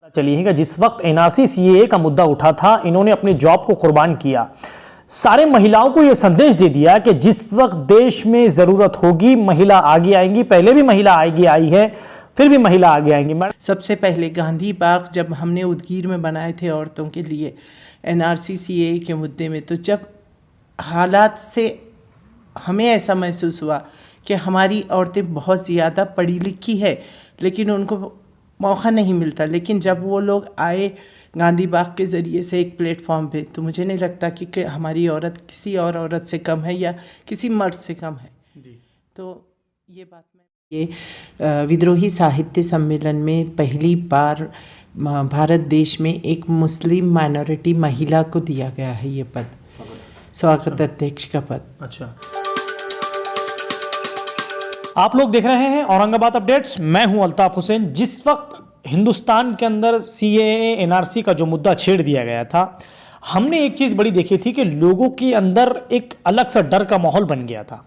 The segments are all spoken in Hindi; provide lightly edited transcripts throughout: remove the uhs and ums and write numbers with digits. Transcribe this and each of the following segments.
चलिए कि जिस वक्त एनआरसी सीएए का मुद्दा उठा था, इन्होंने अपनी जॉब को कुर्बान किया। सारे महिलाओं को यह संदेश दे दिया कि जिस वक्त देश में जरूरत होगी महिला आगे आएंगी। पहले भी महिला आगे आई है, फिर भी महिला आगे आएंगी। सबसे पहले गांधी बाग जब हमने उदगीर में बनाए थे औरतों के लिए एनआरसी सीएए के मुद्दे में, तो जब हालात से हमें ऐसा महसूस हुआ कि हमारी औरतें बहुत ज़्यादा पढ़ी लिखी है लेकिन उनको मौका नहीं मिलता, लेकिन जब वो लोग आए गांधी बाग के ज़रिए से एक प्लेटफॉर्म पे, तो मुझे नहीं लगता कि हमारी औरत किसी और औरत से कम है या किसी मर्द से कम है जी। तो ये बात ये विद्रोही साहित्य सम्मेलन में पहली बार भारत देश में एक मुस्लिम माइनॉरिटी महिला को दिया गया है ये पद, स्वागत अध्यक्ष का पद। अच्छा, आप लोग देख रहे हैं औरंगाबाद अपडेट्स। मैं हूं अल्ताफ हुसैन। जिस वक्त हिंदुस्तान के अंदर सीएए एनआरसी का जो मुद्दा छेड़ दिया गया था, हमने एक चीज़ बड़ी देखी थी कि लोगों के अंदर एक अलग सा डर का माहौल बन गया था।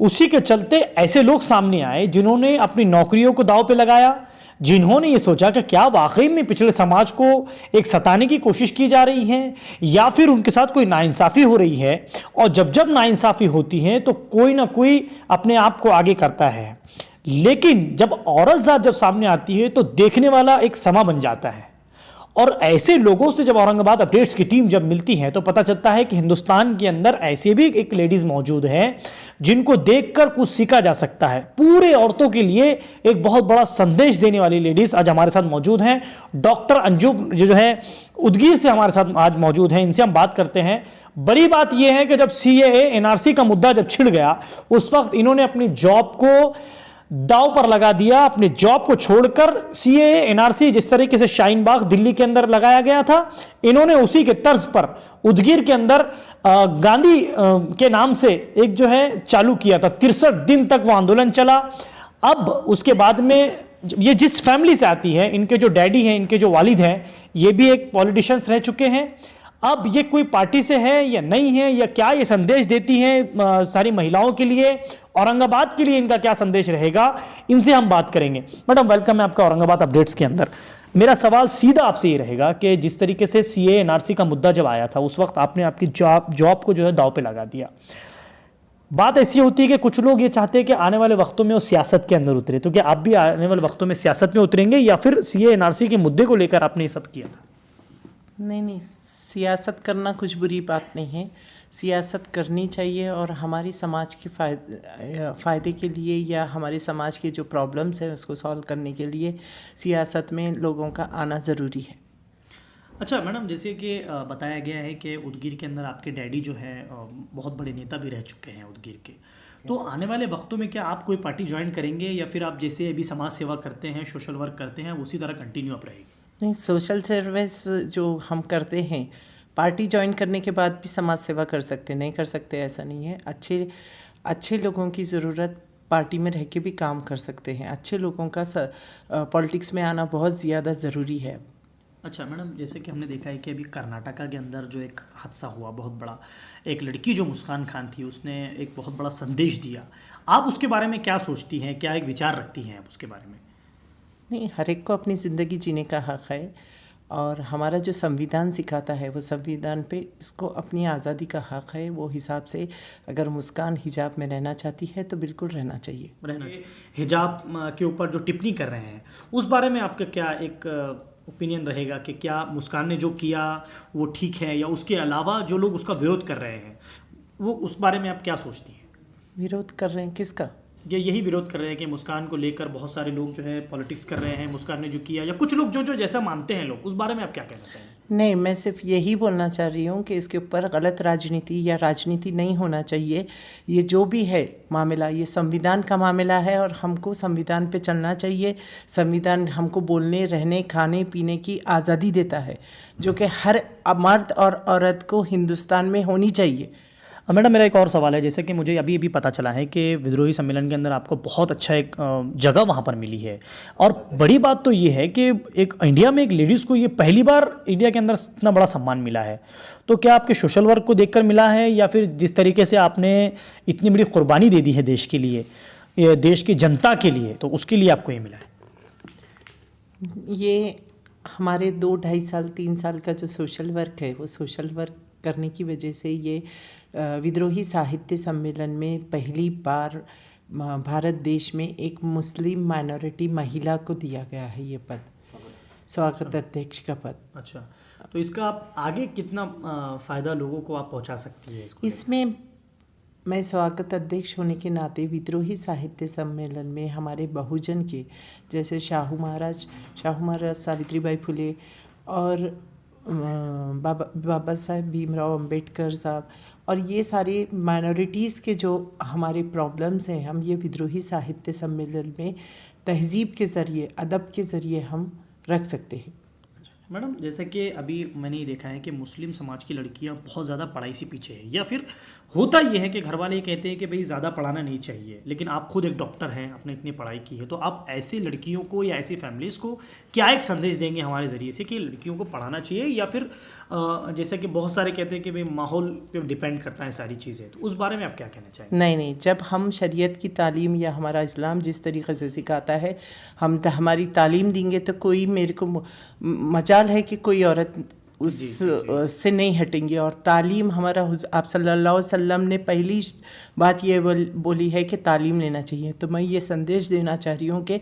उसी के चलते ऐसे लोग सामने आए जिन्होंने अपनी नौकरियों को दांव पे लगाया, जिन्होंने ये सोचा कि क्या वाकई में पिछड़े समाज को एक सताने की कोशिश की जा रही है या फिर उनके साथ कोई नाइंसाफ़ी हो रही है। और जब जब नाइंसाफ़ी होती है तो कोई ना कोई अपने आप को आगे करता है, लेकिन जब औरत ज़ात जब सामने आती है तो देखने वाला एक समा बन जाता है। और ऐसे लोगों से जब औरंगाबाद अपडेट्स की टीम जब मिलती है तो पता चलता है कि हिंदुस्तान के अंदर ऐसे भी एक लेडीज़ मौजूद हैं जिनको देखकर कुछ सीखा जा सकता है। पूरे औरतों के लिए एक बहुत बड़ा संदेश देने वाली लेडीज़ आज हमारे साथ मौजूद हैं। डॉक्टर अंजू जो है उदगीर से हमारे साथ आज मौजूद हैं, इनसे हम बात करते हैं। बड़ी बात यह है कि जब सीएए एनआरसी का मुद्दा जब छिड़ गया, उस वक्त इन्होंने अपनी जॉब को दांव पर लगा दिया। अपने जॉब को छोड़कर सीएए एनआरसी जिस तरीके से शाहीन बाग दिल्ली के अंदर लगाया गया था, इन्होंने उसी के तर्ज पर उदगीर के अंदर गांधी के नाम से एक जो है चालू किया था। 63 दिन तक वो आंदोलन चला। अब उसके बाद में ये जिस फैमिली से आती है, इनके जो डैडी हैं, इनके जो वालिद हैं, ये भी एक पॉलिटिशियंस रह चुके हैं। अब ये कोई पार्टी से है या नहीं है, या क्या ये संदेश देती है सारी महिलाओं के लिए, औरंगाबाद के लिए इनका क्या संदेश रहेगा, इनसे हम बात करेंगे। मैडम वेलकम है आपका औरंगाबाद अपडेट्स के अंदर। मेरा सवाल सीधा आपसे ये रहेगा कि जिस तरीके से सीएए एनआरसी का मुद्दा जब आया था, उस वक्त आपने आपकी जॉब को जो है दांव पे लगा दिया। बात ऐसी होती है कि कुछ लोग ये चाहते हैं कि आने वाले वक्तों में वो सियासत के अंदर उतरे, तो क्या आप भी आने वाले वक्तों में सियासत में उतरेंगे या फिर सीएए एनआरसी के मुद्दे को लेकर आपने ये सब किया था? नहीं, सियासत करना कुछ बुरी बात नहीं है, सियासत करनी चाहिए और हमारी समाज के फ़ायदे के लिए या हमारे समाज के जो प्रॉब्लम्स हैं उसको सॉल्व करने के लिए सियासत में लोगों का आना ज़रूरी है। अच्छा मैडम, जैसे कि बताया गया है कि उदगीर के अंदर आपके डैडी जो है बहुत बड़े नेता भी रह चुके हैं उदगीर के, तो आने वाले वक्तों में क्या आप कोई पार्टी ज्वाइन करेंगे या फिर आप जैसे अभी समाज सेवा करते हैं, सोशल वर्क करते हैं, उसी तरह कंटिन्यू आप रहेगी? नहीं, सोशल सर्विस जो हम करते हैं, पार्टी ज्वाइन करने के बाद भी समाज सेवा कर सकते, नहीं कर सकते ऐसा नहीं है। अच्छे लोगों की ज़रूरत पार्टी में रह के भी काम कर सकते हैं। अच्छे लोगों का पॉलिटिक्स में आना बहुत ज़्यादा ज़रूरी है। अच्छा मैडम, जैसे कि हमने देखा है कि अभी कर्नाटका के अंदर जो एक हादसा हुआ बहुत बड़ा, एक लड़की जो मुस्कान खान थी उसने एक बहुत बड़ा संदेश दिया, आप उसके बारे में क्या सोचती हैं, क्या एक विचार रखती हैं आप उसके बारे में? नहीं, हर एक को अपनी ज़िंदगी जीने का हक़ है और हमारा जो संविधान सिखाता है वो संविधान पे इसको अपनी आज़ादी का हक़ है। वो हिसाब से अगर मुस्कान हिजाब में रहना चाहती है तो बिल्कुल रहना चाहिए। हिजाब के ऊपर जो टिप्पणी कर रहे हैं उस बारे में आपका क्या एक ओपिनियन रहेगा कि क्या मुस्कान ने जो किया वो ठीक है, या उसके अलावा जो लोग उसका विरोध कर रहे हैं वो उस बारे में आप क्या सोचती हैं? विरोध कर रहे हैं किसका? यही विरोध कर रहे हैं कि मुस्कान को लेकर बहुत सारे लोग जो है पॉलिटिक्स कर रहे हैं, मुस्कान ने जो किया, या कुछ लोग जो जैसा मानते हैं लोग, उस बारे में आप क्या कहना चाहेंगे? नहीं, मैं सिर्फ यही बोलना चाह रही हूँ कि इसके ऊपर गलत राजनीति या राजनीति नहीं होना चाहिए। ये जो भी है मामला, ये संविधान का मामला है और हमको संविधान पे चलना चाहिए। संविधान हमको बोलने, रहने, खाने पीने की आज़ादी देता है, जो कि हर मर्द और औरत को हिंदुस्तान में होनी चाहिए। मैडम मेरा एक और सवाल है, जैसे कि मुझे अभी पता चला है कि विद्रोही सम्मेलन के अंदर आपको बहुत अच्छा एक जगह वहाँ पर मिली है, और बड़ी बात तो ये है कि एक इंडिया में एक लेडीज़ को ये पहली बार इंडिया के अंदर इतना बड़ा सम्मान मिला है। तो क्या आपके सोशल वर्क को देखकर मिला है या फिर जिस तरीके से आपने इतनी बड़ी कुर्बानी दे दी है देश के लिए, देश की जनता के लिए, तो उसके लिए आपको ये मिला है? ये हमारे 2 ढाई साल 3 साल का जो सोशल वर्क है, वो सोशल वर्क करने की वजह से ये विद्रोही साहित्य सम्मेलन में पहली बार भारत देश में एक मुस्लिम माइनॉरिटी महिला को दिया गया है ये पद, स्वागत अध्यक्ष का पद। अच्छा, तो इसका आप आगे कितना फ़ायदा लोगों को आप पहुंचा सकती है इसको? इसमें मैं स्वागत अध्यक्ष होने के नाते विद्रोही साहित्य सम्मेलन में हमारे बहुजन के, जैसे शाहू महाराज, सावित्रीबाई फुले और बाबा साहेब भीमराव अंबेडकर साहब, और ये सारे माइनॉरिटीज़ के जो हमारे प्रॉब्लम्स हैं, हम ये विद्रोही साहित्य सम्मेलन में तहज़ीब के ज़रिए, अदब के ज़रिए हम रख सकते हैं। मैडम, जैसे कि अभी मैंने ये देखा है कि मुस्लिम समाज की लड़कियां बहुत ज़्यादा पढ़ाई से पीछे है, या फिर होता ये है कि घर वाले ये कहते हैं कि भाई ज़्यादा पढ़ाना नहीं चाहिए, लेकिन आप खुद एक डॉक्टर हैं, आपने इतनी पढ़ाई की है, तो आप ऐसी लड़कियों को या ऐसी फैमिलीज़ को क्या एक संदेश देंगे हमारे ज़रिए से कि लड़कियों को पढ़ाना चाहिए, या फिर जैसे कि बहुत सारे कहते हैं कि भाई माहौल पे डिपेंड करता है सारी चीज़ें, तो उस बारे में आप क्या कहना चाहेंगे? नहीं, जब हम शरीयत की तालीम या हमारा इस्लाम जिस तरीक़े से सिखाता है, हम हमारी तालीम देंगे तो कोई, मेरे को मजाल है कि कोई औरत उससे नहीं हटेंगी। और तालीम हमारा आप सल्लल्लाहु अलैहि वसल्लम ने पहली बात ये बोली है कि तालीम लेना चाहिए। तो मैं ये संदेश देना चाह रही हूँ कि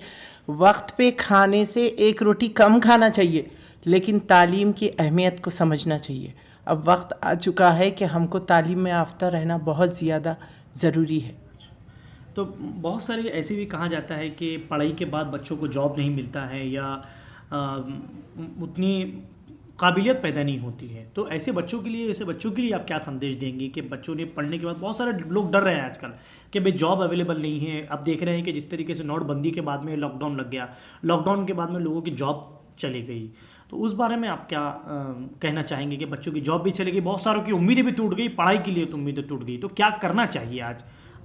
वक्त पे खाने से एक रोटी कम खाना चाहिए, लेकिन तालीम की अहमियत को समझना चाहिए। अब वक्त आ चुका है कि हमको तालीम में आफ्ता रहना बहुत ज़्यादा ज़रूरी है। तो बहुत सारे ऐसे भी कहा जाता है कि पढ़ाई के बाद बच्चों को जॉब नहीं मिलता है, या उतनी काबिलियत पैदा नहीं होती है, तो ऐसे बच्चों के लिए आप क्या संदेश देंगे कि बच्चों ने पढ़ने के बाद, बहुत सारे लोग डर रहे हैं आजकल कि भाई जॉब अवेलेबल नहीं है। अब देख रहे हैं कि जिस तरीके से नोटबंदी के बाद में लॉकडाउन लग गया, लॉकडाउन के बाद में लोगों की जॉब चली गई, तो उस बारे में आप क्या कहना चाहेंगे कि बच्चों की जॉब भी चली गई, बहुत सारों की उम्मीदें भी टूट गई, पढ़ाई के लिए तो उम्मीदें टूट गई, तो क्या करना चाहिए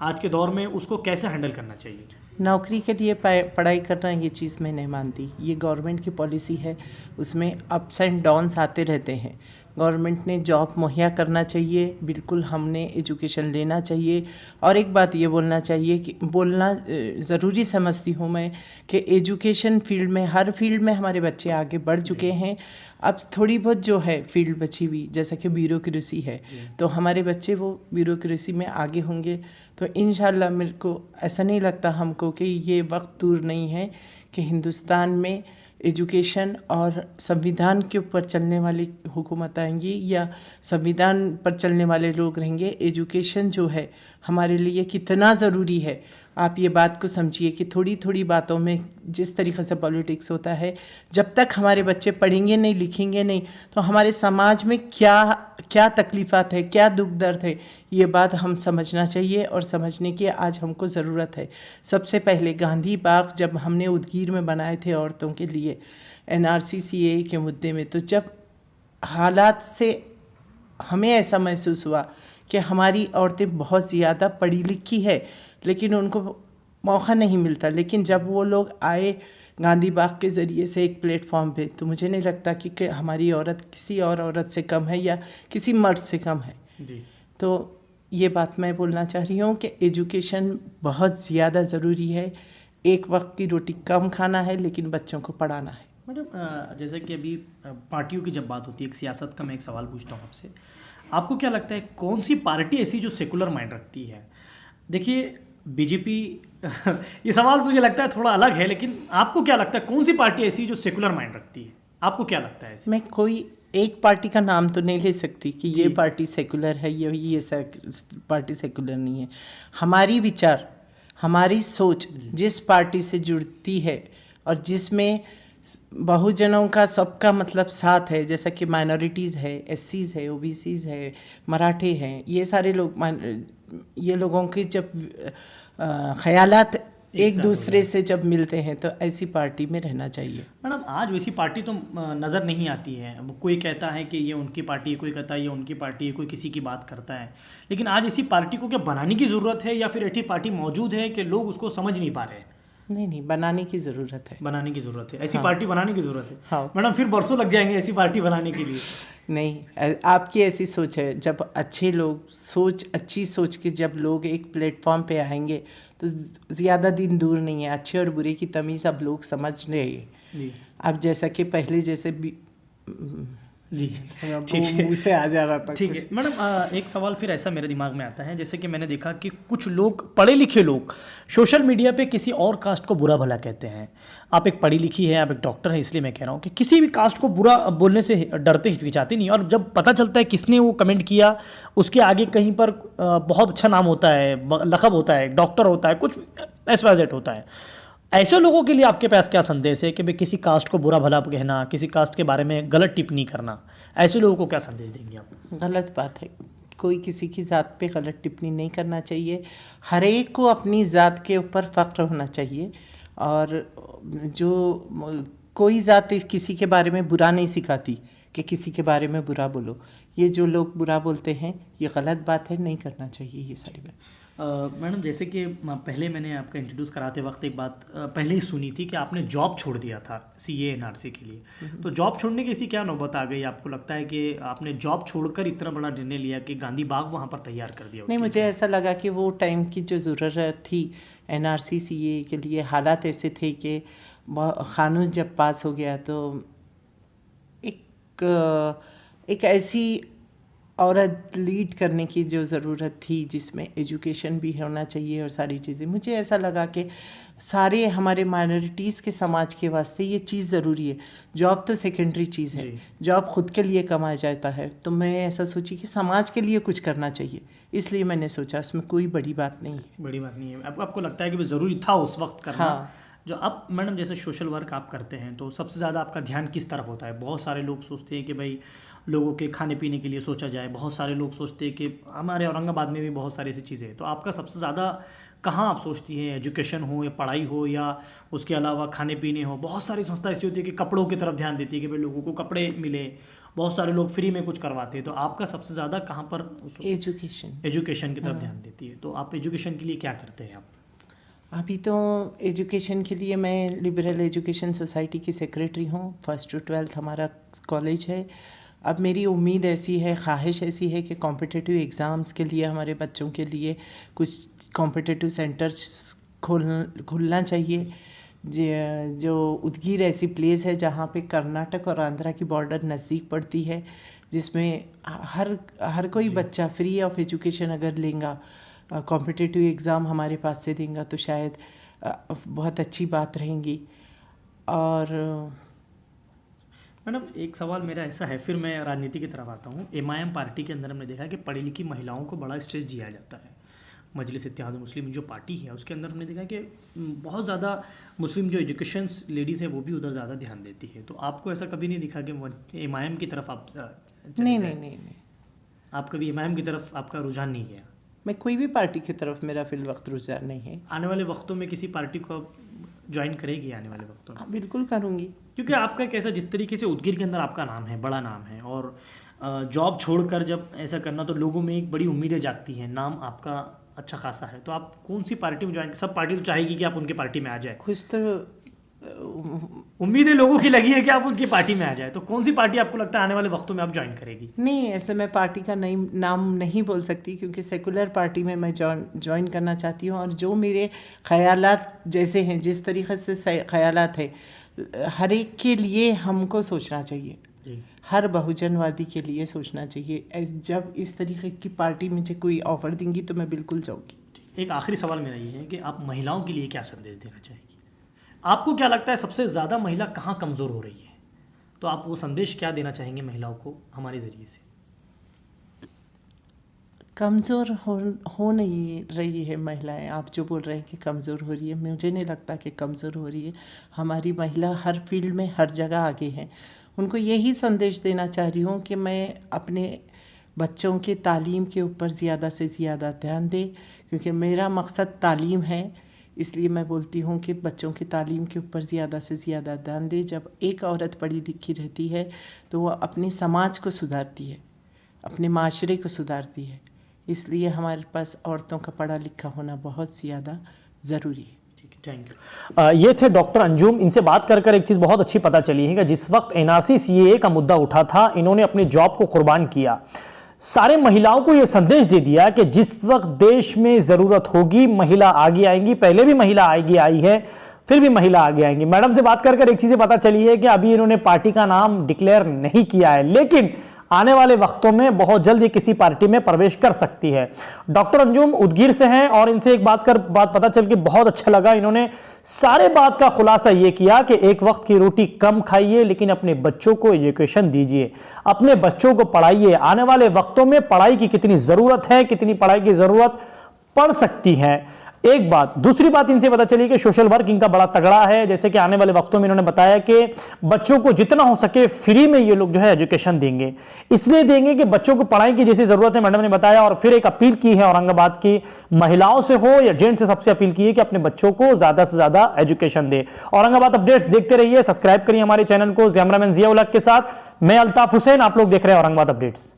आज के दौर में, उसको कैसे हैंडल करना चाहिए? नौकरी के लिए पढ़ाई करना, ये चीज़ मैं नहीं मानती। ये गवर्नमेंट की पॉलिसी है, उसमें अप्स एंड डाउन्स आते रहते हैं। गवर्नमेंट ने जॉब मुहैया करना चाहिए, बिल्कुल हमने एजुकेशन लेना चाहिए। और एक बात ये बोलना चाहिए कि बोलना ज़रूरी समझती हूँ मैं कि एजुकेशन फील्ड में, हर फील्ड में हमारे बच्चे आगे बढ़ चुके हैं। अब थोड़ी बहुत जो है फील्ड बची हुई, जैसा कि ब्यूरोक्रेसी है, तो हमारे बच्चे वो ब्यूरोक्रेसी में आगे होंगे। तो इंशाल्लाह मेरे को ऐसा नहीं लगता हमको कि ये वक्त दूर नहीं है कि हिंदुस्तान में एजुकेशन और संविधान के ऊपर चलने वाली हुकूमत आएंगी, या संविधान पर चलने वाले लोग रहेंगे। एजुकेशन जो है हमारे लिए कितना ज़रूरी है, आप ये बात को समझिए कि थोड़ी थोड़ी बातों में जिस तरीक़े से पॉलिटिक्स होता है, जब तक हमारे बच्चे पढ़ेंगे नहीं, लिखेंगे नहीं, तो हमारे समाज में क्या तकलीफ़ात है, क्या दुख दर्द है, ये बात हम समझना चाहिए। और समझने की आज हमको ज़रूरत है। सबसे पहले गांधी बाग जब हमने उदगीर में बनाए थे औरतों के लिए NRC CAA के मुद्दे में, तो जब हालात से हमें ऐसा महसूस हुआ कि हमारी औरतें बहुत ज़्यादा पढ़ी लिखी है, लेकिन उनको मौका नहीं मिलता। लेकिन जब वो लोग आए गांधी बाग के ज़रिए से एक प्लेटफॉर्म पे, तो मुझे नहीं लगता कि हमारी औरत किसी और औरत से कम है या किसी मर्द से कम है जी। तो ये बात मैं बोलना चाह रही हूँ कि एजुकेशन बहुत ज़्यादा ज़रूरी है। एक वक्त की रोटी कम खाना है, लेकिन बच्चों को पढ़ाना है। मैडम, जैसे कि अभी पार्टियों की जब बात होती है, एक सियासत का मैं एक सवाल पूछता हूँ आपसे, आपको क्या लगता है कौन सी पार्टी ऐसी जो सेकुलर माइंड रखती है? देखिए बीजेपी ये सवाल मुझे लगता है थोड़ा अलग है, लेकिन आपको क्या लगता है कौन सी पार्टी ऐसी जो सेकुलर माइंड रखती है? आपको क्या लगता है? मैं कोई एक पार्टी का नाम तो नहीं ले सकती कि ये पार्टी सेकुलर है, ये पार्टी सेकुलर नहीं है। हमारी विचार, हमारी सोच जिस पार्टी से जुड़ती है और जिसमें बहुजनों का सबका मतलब साथ है, जैसा कि माइनॉरिटीज़ है, SCs है, OBCs है, मराठे हैं, ये सारे लोग, ये लोगों के जब ख़यालात एक दूसरे से जब मिलते हैं, तो ऐसी पार्टी में रहना चाहिए। मैडम, आज वैसी पार्टी तो नज़र नहीं आती है। अब कोई कहता है कि ये उनकी पार्टी है, कोई कहता है ये उनकी पार्टी है, कोई किसी की बात करता है, लेकिन आज ऐसी पार्टी को क्या बनाने की ज़रूरत है, या फिर ऐसी पार्टी मौजूद है कि लोग उसको समझ नहीं पा रहे हैं? नहीं, बनाने की ज़रूरत है। बनाने की ज़रूरत है, ऐसी पार्टी बनाने की ज़रूरत है। हाँ मैडम, फिर बरसों लग जाएंगे ऐसी पार्टी बनाने के लिए। नहीं, आपकी ऐसी सोच है। जब अच्छे लोग अच्छी सोच के जब लोग एक प्लेटफॉर्म पे आएंगे, तो ज़्यादा दिन दूर नहीं है। अच्छे और बुरे की तमीज़ अब लोग समझ रहे हैं। जी अब जैसा कि पहले जैसे जी वो मुंह से आ जा रहा था ठीक है मैडम, एक सवाल फिर ऐसा मेरे दिमाग में आता है, जैसे कि मैंने देखा कि कुछ लोग, पढ़े लिखे लोग, सोशल मीडिया पे किसी और कास्ट को बुरा भला कहते हैं। आप एक पढ़ी लिखी है, आप एक डॉक्टर हैं, इसलिए मैं कह रहा हूँ कि किसी भी कास्ट को बुरा बोलने से डरते हिचकिचाते नहीं, और जब पता चलता है किसने वो कमेंट किया, उसके आगे कहीं पर बहुत अच्छा नाम होता है, लक़ब होता है, डॉक्टर होता है, कुछ XYZ होता है, ऐसे लोगों के लिए आपके पास क्या संदेश है कि भाई किसी कास्ट को बुरा भला कहना, किसी कास्ट के बारे में गलत टिप्पणी करना, ऐसे लोगों को क्या संदेश देंगे आप? गलत बात है, कोई किसी की ज़ात पे गलत टिप्पणी नहीं करना चाहिए। हर एक को अपनी ज़ात के ऊपर फ़ख्र होना चाहिए, और जो कोई ज़ात किसी के बारे में बुरा नहीं सिखाती कि किसी के बारे में बुरा बोलो। ये जो लोग बुरा बोलते हैं ये गलत बात है, नहीं करना चाहिए ये सारी बात। मैडम, जैसे कि पहले मैंने आपका इंट्रोड्यूस कराते वक्त एक बात पहले ही सुनी थी कि आपने जॉब छोड़ दिया था CAA NRC के लिए, तो जॉब छोड़ने की ऐसी क्या नौबत आ गई? आपको लगता है कि आपने जॉब छोड़कर इतना बड़ा निर्णय लिया कि गांधी बाग वहाँ पर तैयार कर दिया? नहीं, मुझे ऐसा लगा कि वो टाइम की जो ज़रूरत थी NRC CAA के लिए, हालात ऐसे थे कि क़ानून जब पास हो गया तो एक ऐसी औरत लीड करने की जो ज़रूरत थी जिसमें एजुकेशन भी होना चाहिए और सारी चीज़ें। मुझे ऐसा लगा कि सारे हमारे माइनॉरिटीज़ के समाज के वास्ते ये चीज़ ज़रूरी है। जॉब तो सेकेंडरी चीज़ है, जॉब खुद के लिए कमाया जाता है, तो मैं ऐसा सोची कि समाज के लिए कुछ करना चाहिए, इसलिए मैंने सोचा उसमें कोई बड़ी बात नहीं है। बड़ी बात नहीं है, आपको लगता है कि ज़रूरी था उस वक्त करना? हाँ। जो अब मैडम जैसे सोशल वर्क आप करते हैं तो सबसे ज़्यादा आपका ध्यान किस तरफ होता है? बहुत सारे लोग सोचते हैं कि भाई लोगों के खाने पीने के लिए सोचा जाए, बहुत सारे लोग सोचते हैं कि हमारे औरंगाबाद में भी बहुत सारी ऐसी चीज़ें हैं, तो आपका सबसे ज़्यादा कहाँ आप सोचती हैं? एजुकेशन हो या पढ़ाई हो या उसके अलावा खाने पीने हो? बहुत सारी संस्था ऐसी होती है कि कपड़ों की तरफ ध्यान देती है कि भाई लोगों को कपड़े मिले, बहुत सारे लोग फ्री में कुछ करवाते हैं, तो आपका सबसे ज़्यादा कहाँ पर एजुकेशन की तरफ ध्यान देती है? तो आप एजुकेशन के लिए क्या करते हैं आप? अभी तो एजुकेशन के लिए मैं लिबरल एजुकेशन सोसाइटी की सेक्रेटरी हूँ। 1st to 12th हमारा कॉलेज है। अब मेरी उम्मीद ऐसी है, ख्वाहिश ऐसी है कि कॉम्पिटिटिव एग्ज़ाम्स के लिए हमारे बच्चों के लिए कुछ कॉम्पिटिटिव सेंटर्स खुलना चाहिए। जो उदगीर ऐसी प्लेस है जहाँ पे कर्नाटक और आंध्रा की बॉर्डर नज़दीक पड़ती है, जिसमें हर कोई बच्चा फ्री ऑफ एजुकेशन अगर लेगा, कॉम्पिटिटिव एग्ज़ाम हमारे पास से देंगे तो शायद बहुत अच्छी बात रहेगी। और मैडम एक सवाल मेरा ऐसा है, फिर मैं राजनीति की तरफ आता हूँ। MIM पार्टी के अंदर हमने देखा है कि पढ़ी लिखी महिलाओं को बड़ा स्ट्रेस दिया जाता है। मजलिस इत्तेहाद मुस्लिम जो पार्टी है उसके अंदर हमने देखा है कि बहुत ज़्यादा मुस्लिम जो एजुकेशन लेडीज़ है वो भी उधर ज़्यादा ध्यान देती है, तो आपको ऐसा कभी नहीं दिखा कि MIM की तरफ आप नहीं, आप कभी MIM की तरफ आपका रुझान नहीं गया? मैं कोई भी पार्टी की तरफ मेरा फिल वक्त रुझान नहीं है। आने वाले वक्तों में किसी पार्टी को ज्वाइन करेगी? आने वाले वक्तों में बिल्कुल करूँगी, क्योंकि आपका कैसा, जिस तरीके से उदगीर के अंदर आपका नाम है, बड़ा नाम है, और जॉब छोड़कर जब ऐसा करना तो लोगों में एक बड़ी उम्मीदें जागती हैं, नाम आपका अच्छा खासा है, तो आप कौन सी पार्टी में ज्वाइन? सब पार्टी तो चाहेगी कि आप उनकी पार्टी में आ जाए, कुछ तो उम्मीदें लोगों की लगी है कि आप उनकी पार्टी में आ जाए, तो कौन सी पार्टी आपको लगता है आने वाले वक्तों में आप ज्वाइन करेगी? नहीं, ऐसे मैं पार्टी का नाम नहीं बोल सकती, क्योंकि सेकुलर पार्टी में मैं ज्वाइन करना चाहती हूँ, और जो मेरे ख़यालात जैसे हैं, जिस तरीक़े से ख़यालात है, हर एक के लिए हमको सोचना चाहिए, हर बहुजनवादी के लिए सोचना चाहिए। जब इस तरीके की पार्टी मुझे कोई ऑफ़र देंगी तो मैं बिल्कुल जाऊँगी। एक आखिरी सवाल मेरा ये है कि आप महिलाओं के लिए क्या संदेश देना चाहेंगी? आपको क्या लगता है सबसे ज़्यादा महिला कहाँ कमज़ोर हो रही है, तो आप वो संदेश क्या देना चाहेंगे महिलाओं को हमारे ज़रिए से? कमज़ोर हो नहीं रही है महिलाएं। आप जो बोल रहे हैं कि कमज़ोर हो रही है, मुझे नहीं लगता कि कमज़ोर हो रही है। हमारी महिला हर फील्ड में हर जगह आगे हैं। उनको यही संदेश देना चाह रही हूँ कि मैं अपने बच्चों के तालीम के ऊपर ज़्यादा से ज़्यादा ध्यान दें, क्योंकि मेरा मकसद तालीम है। इसलिए मैं बोलती हूँ कि बच्चों की तालीम के ऊपर ज़्यादा से ज़्यादा ध्यान दें। जब एक औरत पढ़ी लिखी रहती है तो वह अपने समाज को सुधारती है, अपने माशरे को सुधारती है। इसलिए हमारे पास औरतों का पढ़ा लिखा होना बहुत ज़्यादा ज़रूरी है। Thank you. ये थे डॉक्टर अंजुम। इनसे बात कर कर एक चीज़ बहुत अच्छी पता चली है कि जिस वक्त NRC CAA का मुद्दा उठा था, इन्होंने अपने जॉब को कुर्बान किया, सारे महिलाओं को यह संदेश दे दिया कि जिस वक्त देश में ज़रूरत होगी महिला आगे आएंगी। पहले भी महिला आगे आई है, फिर भी महिला आगे आएंगी। मैडम से बात कर एक चीजें पता चली है कि अभी इन्होंने पार्टी का नाम डिक्लेयर नहीं किया है, लेकिन आने वाले वक्तों में बहुत जल्द ये किसी पार्टी में प्रवेश कर सकती है। डॉक्टर अंजुम उदगीर से हैं और इनसे एक बात पता चल के बहुत अच्छा लगा। इन्होंने सारे बात का खुलासा ये किया कि एक वक्त की रोटी कम खाइए, लेकिन अपने बच्चों को एजुकेशन दीजिए, अपने बच्चों को पढ़ाइए। आने वाले वक्तों में पढ़ाई की कितनी जरूरत है, कितनी पढ़ाई की जरूरत पड़ सकती है, एक बात। दूसरी बात इनसे पता चली कि सोशल वर्क इनका बड़ा तगड़ा है। जैसे कि आने वाले वक्तों में इन्होंने बताया कि बच्चों को जितना हो सके फ्री में ये लोग जो है एजुकेशन देंगे, इसलिए देंगे कि बच्चों को पढ़ाई की जैसी जरूरत है, मैडम ने बताया। और फिर एक अपील की है औरंगाबाद की महिलाओं से हो या जेंट्स से, सबसे अपील की है कि अपने बच्चों को ज्यादा से ज्यादा एजुकेशन दे। औरंगाबाद अपडेट्स देखते रहिए, सब्सक्राइब करिए हमारे चैनल को। कैमरामैन जिया उल हक के साथ मैं अल्ताफ हुसैन, आप लोग देख रहे हैं औरंगाबाद अपडेट्स।